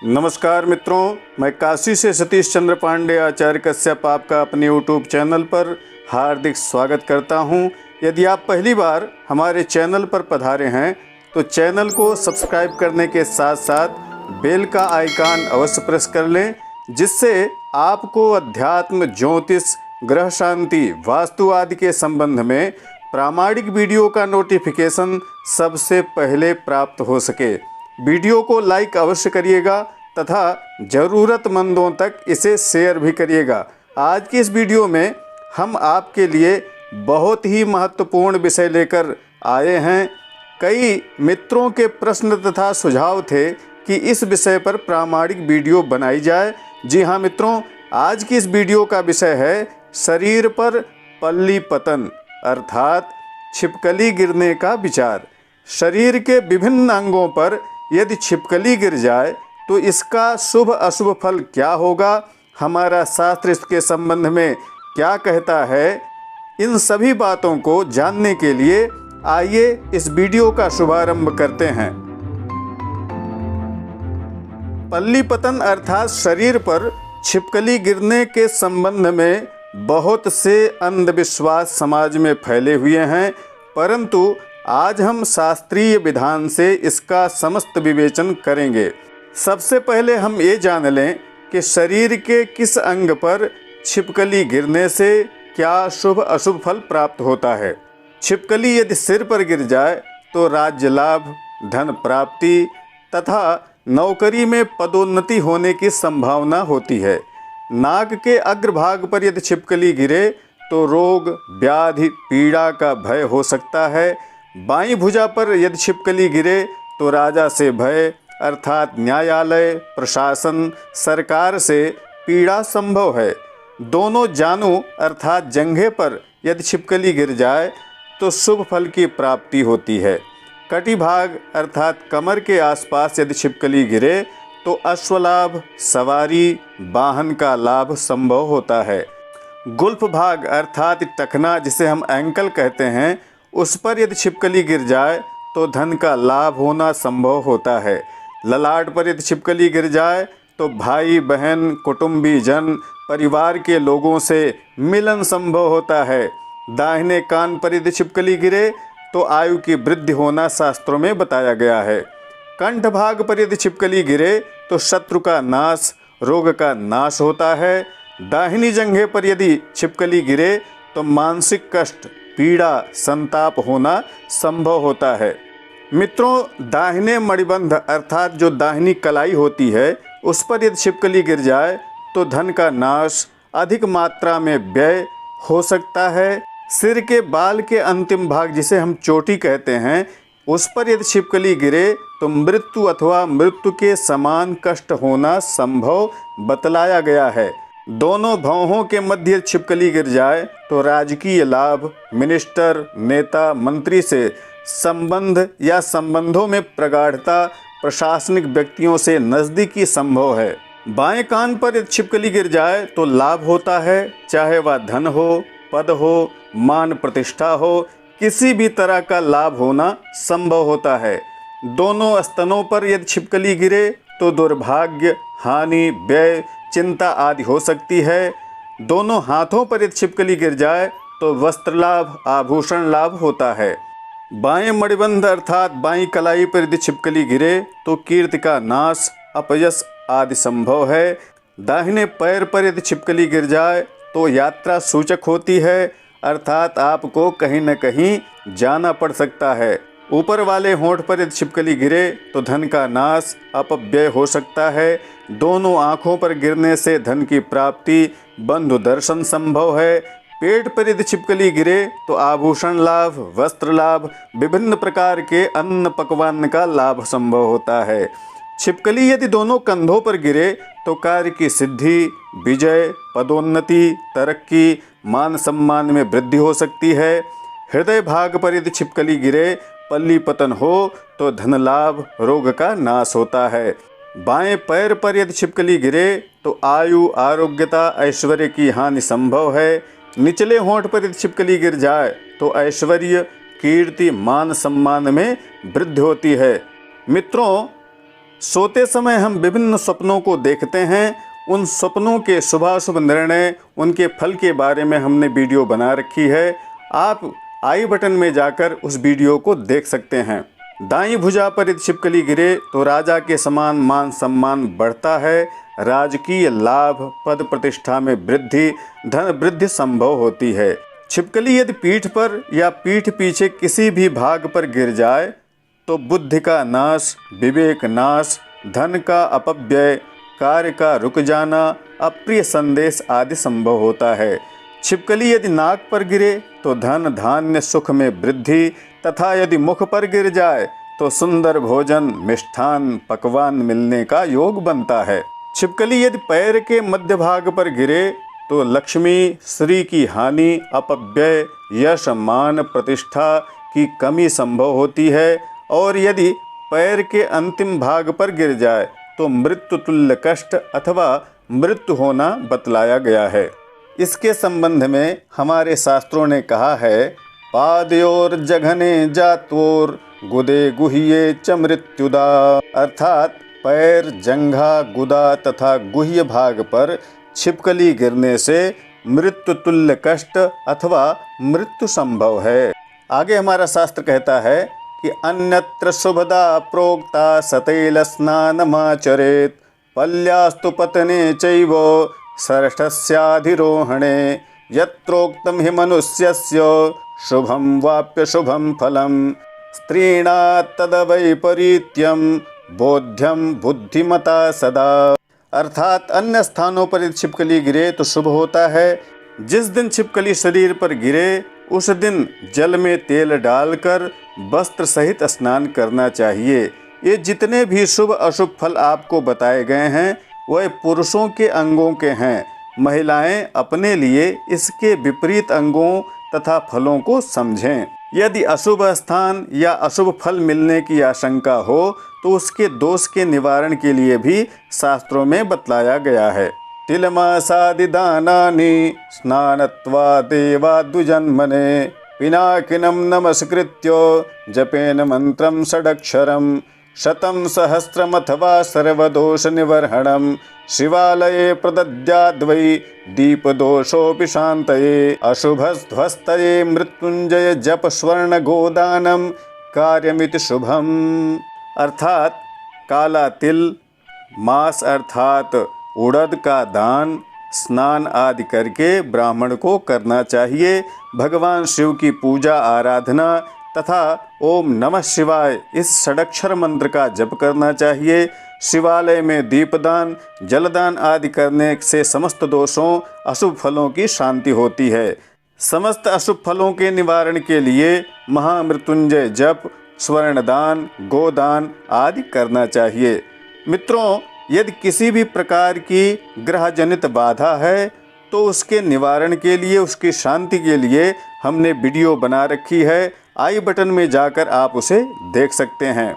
नमस्कार मित्रों, मैं काशी से सतीश चंद्र पांडे आचार्य कश्यप आपका अपने YouTube चैनल पर हार्दिक स्वागत करता हूं। यदि आप पहली बार हमारे चैनल पर पधारे हैं तो चैनल को सब्सक्राइब करने के साथ साथ बेल का आइकन अवश्य प्रेस कर लें, जिससे आपको अध्यात्म, ज्योतिष, ग्रह शांति, वास्तु आदि के संबंध में प्रामाणिक वीडियो का नोटिफिकेशन सबसे पहले प्राप्त हो सके। वीडियो को लाइक अवश्य करिएगा तथा ज़रूरतमंदों तक इसे शेयर भी करिएगा। आज की इस वीडियो में हम आपके लिए बहुत ही महत्वपूर्ण विषय लेकर आए हैं। कई मित्रों के प्रश्न तथा सुझाव थे कि इस विषय पर प्रामाणिक वीडियो बनाई जाए। जी हाँ मित्रों, आज की इस वीडियो का विषय है शरीर पर पल्ली पतन अर्थात छिपकली गिरने का विचार। शरीर के विभिन्न अंगों पर यदि छिपकली गिर जाए तो इसका शुभ अशुभ फल क्या होगा, हमारा शास्त्र इसके संबंध में क्या कहता है, इन सभी बातों को जानने के लिए आइए इस वीडियो का शुभारंभ करते हैं। पल्ली पतन अर्थात शरीर पर छिपकली गिरने के संबंध में बहुत से अंधविश्वास समाज में फैले हुए हैं, परंतु आज हम शास्त्रीय विधान से इसका समस्त विवेचन करेंगे। सबसे पहले हम ये जान लें कि शरीर के किस अंग पर छिपकली गिरने से क्या शुभ अशुभ फल प्राप्त होता है। छिपकली यदि सिर पर गिर जाए तो राज्य लाभ, धन प्राप्ति तथा नौकरी में पदोन्नति होने की संभावना होती है। नाक के अग्रभाग पर यदि छिपकली गिरे तो रोग, व्याधि, पीड़ा का भय हो सकता है। बाईं भुजा पर यदि छिपकली गिरे तो राजा से भय अर्थात न्यायालय, प्रशासन, सरकार से पीड़ा संभव है। दोनों जानू अर्थात जंघे पर यदि छिपकली गिर जाए तो शुभ फल की प्राप्ति होती है। कटिभाग अर्थात कमर के आसपास यदि छिपकली गिरे तो अश्वलाभ, सवारी, वाहन का लाभ संभव होता है। गुल्फ भाग अर्थात टखना जिसे हम एंकल कहते हैं, उस पर यदि छिपकली गिर जाए तो धन का लाभ होना संभव होता है। ललाट पर यदि छिपकली गिर जाए तो भाई बहन, कुटुंबी जन, परिवार के लोगों से मिलन संभव होता है। दाहिने कान पर यदि छिपकली गिरे तो आयु की वृद्धि होना शास्त्रों में बताया गया है। कंठ भाग पर यदि छिपकली गिरे तो शत्रु का नाश, रोग का नाश होता है। दाहिनी जंघे पर यदि छिपकली गिरे तो मानसिक कष्ट, पीड़ा, संताप होना संभव होता है। मित्रों, दाहिने मणिबंध अर्थात जो दाहिनी कलाई होती है, उस पर यदि छिपकली गिर जाए तो धन का नाश, अधिक मात्रा में व्यय हो सकता है। सिर के बाल के अंतिम भाग जिसे हम चोटी कहते हैं, उस पर यदि छिपकली गिरे तो मृत्यु अथवा मृत्यु के समान कष्ट होना संभव बतलाया गया है। दोनों भौहों के मध्य छिपकली गिर जाए तो राजकीय लाभ, मिनिस्टर, नेता, मंत्री से संबंध या संबंधों में प्रगाढ़ता, प्रशासनिक व्यक्तियों से नज़दीकी संभव है। बाएं कान पर यदि छिपकली गिर जाए तो लाभ होता है, चाहे वह धन हो, पद हो, मान प्रतिष्ठा हो, किसी भी तरह का लाभ होना संभव होता है। दोनों स्तनों पर यदि छिपकली गिरे तो दुर्भाग्य, हानि, व्यय, चिंता आदि हो सकती है। दोनों हाथों पर यदि छिपकली गिर जाए तो वस्त्र लाभ, आभूषण लाभ होता है। बाएं मणिबंध अर्थात बाईं कलाई पर यदि छिपकली गिरे तो कीर्ति का नाश, अपयश आदि संभव है। दाहिने पैर पर यदि छिपकली गिर जाए तो यात्रा सूचक होती है, अर्थात आपको कहीं न कहीं जाना पड़ सकता है। ऊपर वाले होंठ पर यदि छिपकली गिरे तो धन का नाश, अपव्यय हो सकता है। दोनों आँखों पर गिरने से धन की प्राप्ति, बंधु दर्शन संभव है। पेट पर यदि छिपकली गिरे तो आभूषण लाभ, वस्त्र लाभ, विभिन्न प्रकार के अन्न पकवान का लाभ संभव होता है। छिपकली यदि दोनों कंधों पर गिरे तो कार्य की सिद्धि, विजय, पदोन्नति, तरक्की, मान सम्मान में वृद्धि हो सकती है। हृदय भाग पर यदि छिपकली गिरे, पल्ली पतन हो तो धन लाभ, रोग का नाश होता है। बाएं पैर पर यदि छिपकली गिरे तो आयु, आरोग्यता, ऐश्वर्य की हानि संभव है। निचले होंठ पर यदि छिपकली गिर जाए तो ऐश्वर्य, कीर्ति, मान सम्मान में वृद्धि होती है। मित्रों, सोते समय हम विभिन्न सपनों को देखते हैं। उन सपनों के शुभाशुभ निर्णय, उनके फल के बारे में हमने वीडियो बना रखी है। आप आई बटन में जाकर उस वीडियो को देख सकते हैं। दाईं भुजा पर यदि छिपकली गिरे तो राजा के समान मान सम्मान बढ़ता है, राजकीय लाभ, पद प्रतिष्ठा में वृद्धि, धन वृद्धि संभव होती है। छिपकली यदि पीठ पर या पीठ पीछे किसी भी भाग पर गिर जाए तो बुद्धि का नाश, विवेक नाश, धन का अपव्यय, कार्य का रुक जाना, अप्रिय संदेश आदि संभव होता है। छिपकली यदि नाक पर गिरे तो धन धान्य सुख में वृद्धि तथा यदि मुख पर गिर जाए तो सुंदर भोजन, मिष्ठान, पकवान मिलने का योग बनता है। छिपकली यदि पैर के मध्य भाग पर गिरे तो लक्ष्मी, श्री की हानि, अपव्यय, यश, मान, प्रतिष्ठा की कमी संभव होती है। और यदि पैर के अंतिम भाग पर गिर जाए तो मृत्यु तुल्य कष्ट अथवा मृत्यु होना बतलाया गया है। इसके संबंध में हमारे शास्त्रों ने कहा है, पादयोर जघने जातोर गुदे गुह्ये च मृत्युदा, अर्थात पैर, जंघा, गुदा तथा गुह्य भाग पर छिपकली गिरने से मृत्यु तुल्य कष्ट अथवा मृत्यु संभव है। आगे हमारा शास्त्र कहता है कि अन्यत्र शुभदा प्रोक्ता सतैल स्नानमाचरेत्, पल्यास्तु पतने चैव षष्ठस्याधिरोहणे, यत्रोक्तं हि मनुष्यस्य शुभं वाप्य शुभं फलम्, स्त्रीणात् तदवैपरीत्यं बोध्यं बुद्धिमता सदा। अर्थात अन्य स्थानों पर यदि छिपकली गिरे तो शुभ होता है। जिस दिन छिपकली शरीर पर गिरे उस दिन जल में तेल डालकर वस्त्र सहित स्नान करना चाहिए। ये जितने भी शुभ अशुभ फल आपको बताए गए हैं वह पुरुषों के अंगों के हैं। महिलाएं अपने लिए इसके विपरीत अंगों तथा फलों को समझें। यदि अशुभ स्थान या अशुभ फल मिलने की आशंका हो तो उसके दोष के निवारण के लिए भी शास्त्रों में बतलाया गया है। तिलमासादि दानानि स्नानत्वादेवा द्विजन्मने, पिनाकिनं नमस्कृत्य जपेन मंत्रं षडक्षरं, शतं सहस्रमथवा सर्वदोष निवर्हणं, शिवालये प्रदद्याद्वै दीपदोषोऽपि शान्तये, अशुभध्वस्तये मृत्युंजय जप स्वर्ण गोदानं कार्यमिति शुभम। अर्थात काला तिल, मांस अर्थात उड़द का दान, स्नान आदि करके ब्राह्मण को करना चाहिए। भगवान शिव की पूजा आराधना तथा ओम नमः शिवाय इस षडक्षर मंत्र का जप करना चाहिए। शिवालय में दीपदान, जलदान आदि करने से समस्त दोषों, अशुभ फलों की शांति होती है। समस्त अशुभ फलों के निवारण के लिए महामृत्युंजय जप, स्वर्णदान, गोदान आदि करना चाहिए। मित्रों, यदि किसी भी प्रकार की ग्रह जनित बाधा है तो उसके निवारण के लिए, उसकी शांति के लिए हमने वीडियो बना रखी है। आई बटन में जाकर आप उसे देख सकते हैं।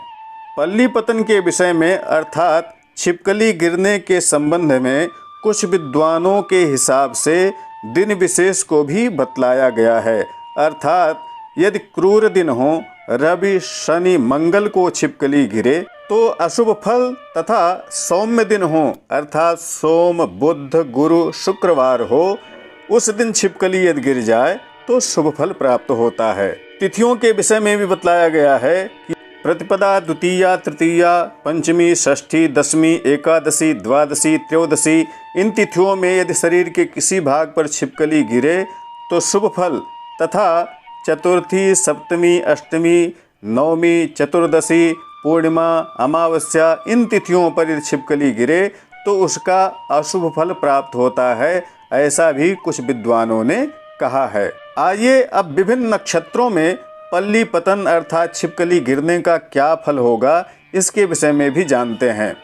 पल्ली पतन के विषय में अर्थात छिपकली गिरने के संबंध में कुछ विद्वानों के हिसाब से दिन विशेष को भी बतलाया गया है। अर्थात यदि क्रूर दिन हो, रवि, शनि, मंगल को छिपकली गिरे तो अशुभ फल तथा सौम्य दिन हो अर्थात सोम, बुध, गुरु, शुक्रवार हो, उस दिन छिपकली यदि गिर जाए तो शुभ फल प्राप्त होता है। तिथियों के विषय में भी बतलाया गया है कि प्रतिपदा, द्वितीया, तृतीया, पंचमी, षष्ठी, दशमी, एकादशी, द्वादशी, त्रयोदशी, इन तिथियों में यदि शरीर के किसी भाग पर छिपकली गिरे तो शुभ फल तथा चतुर्थी, सप्तमी, अष्टमी, नवमी, चतुर्दशी, पूर्णिमा, अमावस्या, इन तिथियों पर यदि छिपकली गिरे तो उसका अशुभ फल प्राप्त होता है। ऐसा भी कुछ विद्वानों ने कहा है। आइए अब विभिन्न नक्षत्रों में पल्ली पतन अर्थात छिपकली गिरने का क्या फल होगा इसके विषय में भी जानते हैं।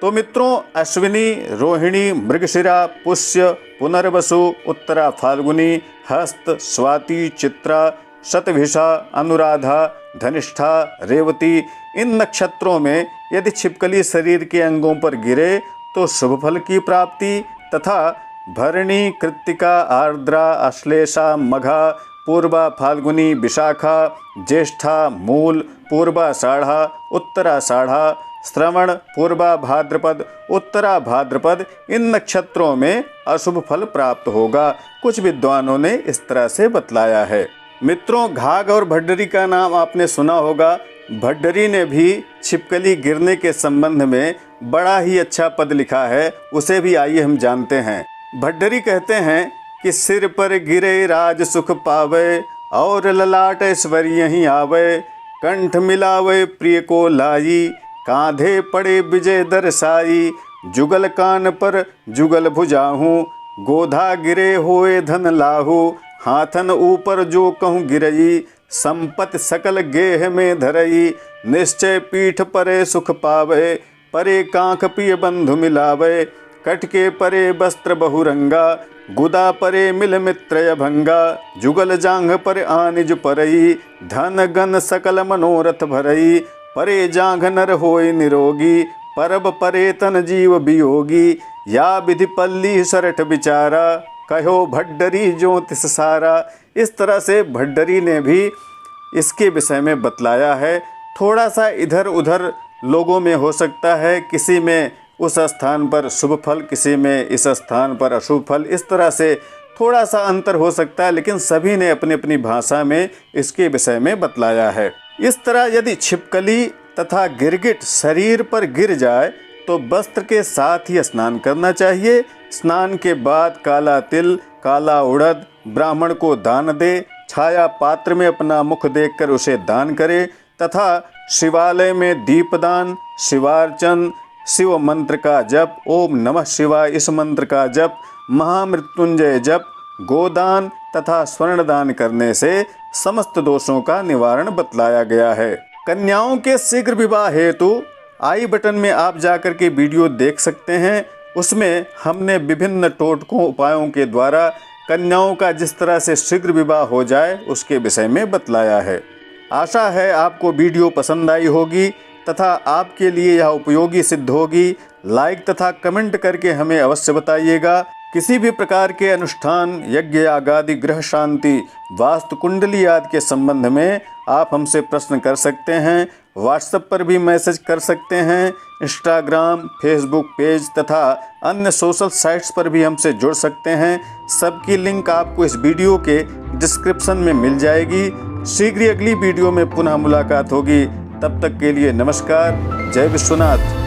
तो मित्रों, अश्विनी, रोहिणी, मृगशिरा, पुष्य, पुनर्वसु, उत्तरा फाल्गुनी, हस्त, स्वाति, चित्रा, शतभिषा, अनुराधा, धनिष्ठा, रेवती, इन नक्षत्रों में यदि छिपकली शरीर के अंगों पर गिरे तो शुभ फल की प्राप्ति तथा भरणी, कृत्तिका, आर्द्रा, अश्लेषा, मघा, पूर्वा, फाल्गुनी, विशाखा, ज्येष्ठा, मूल, पूर्वाषाढ़ा, उत्तराषाढ़ा, श्रवण, पूर्वा भाद्रपद, उत्तरा भाद्रपद इन नक्षत्रों में अशुभ फल प्राप्त होगा। कुछ विद्वानों ने इस तरह से बतलाया है। मित्रों, घाघ और भड्डरी का नाम आपने सुना होगा। भड्डरी ने भी छिपकली गिरने के संबंध में बड़ा ही अच्छा पद लिखा है, उसे भी आइए हम जानते हैं। भड्डरी कहते हैं कि सिर पर गिरे राज सुख पावे और ललाट ऐश्वर्य ही आवे, कंठ मिलावे प्रिय को लाई, कांधे पड़े विजय दर्शाई, जुगल कान पर जुगल भुजाहू, गोधा गिरे होए धन लाहू, हाथन ऊपर जो कहूँ गिरई, संपत सकल गेह में धरई, निश्चय पीठ परे सुख पावे, परे कांख पिय बंधु मिलावे, कटके परे वस्त्र बहुरंगा, गुदा परे मिल मित्रय भंगा, जुगल जांघ पर आनिज परई, धन गन सकल मनोरथ भरई, परे जांघ नर होय निरोगी, परब परे तन जीव वियोगी, या विधि पल्ली सरठ विचारा, कहो भड्डरी ज्योतिष सारा। इस तरह से भड्डरी ने भी इसके विषय में बतलाया है। थोड़ा सा इधर उधर लोगों में हो सकता है, किसी में उस स्थान पर शुभ फल, किसी में इस स्थान पर अशुभ फल, इस तरह से थोड़ा सा अंतर हो सकता है, लेकिन सभी ने अपनी अपनी भाषा में इसके विषय में बतलाया है। इस तरह यदि छिपकली तथा गिरगिट शरीर पर गिर जाए तो वस्त्र के साथ ही स्नान करना चाहिए। स्नान के बाद काला तिल, काला उड़द ब्राह्मण को दान दे, छाया पात्र में अपना मुख देखकर उसे दान करे, तथा शिवालय में दीपदान, शिवार्चन, शिव मंत्र का जप, ओम नमः शिवाय इस मंत्र का जप, महामृत्युंजय जप, गोदान तथा स्वर्णदान करने से समस्त दोषों का निवारण बतलाया गया है। कन्याओं के शीघ्र विवाह हेतु आई बटन में आप जाकर के वीडियो देख सकते हैं। उसमें हमने विभिन्न टोटकों उपायों के द्वारा कन्याओं का जिस तरह से शीघ्र विवाह हो जाए उसके विषय में बतलाया है। आशा है आपको वीडियो पसंद आई होगी तथा आपके लिए यह उपयोगी सिद्ध होगी। लाइक तथा कमेंट करके हमें अवश्य बताइएगा। किसी भी प्रकार के अनुष्ठान, यज्ञ यागादि, ग्रह शांति, वास्तु कुंडली आदि के संबंध में आप हमसे प्रश्न कर सकते हैं। व्हाट्सएप पर भी मैसेज कर सकते हैं। इंस्टाग्राम, फेसबुक पेज तथा अन्य सोशल साइट्स पर भी हमसे जुड़ सकते हैं। सबकी लिंक आपको इस वीडियो के डिस्क्रिप्शन में मिल जाएगी। शीघ्र ही अगली वीडियो में पुनः मुलाकात होगी। तब तक के लिए नमस्कार। जय विश्वनाथ।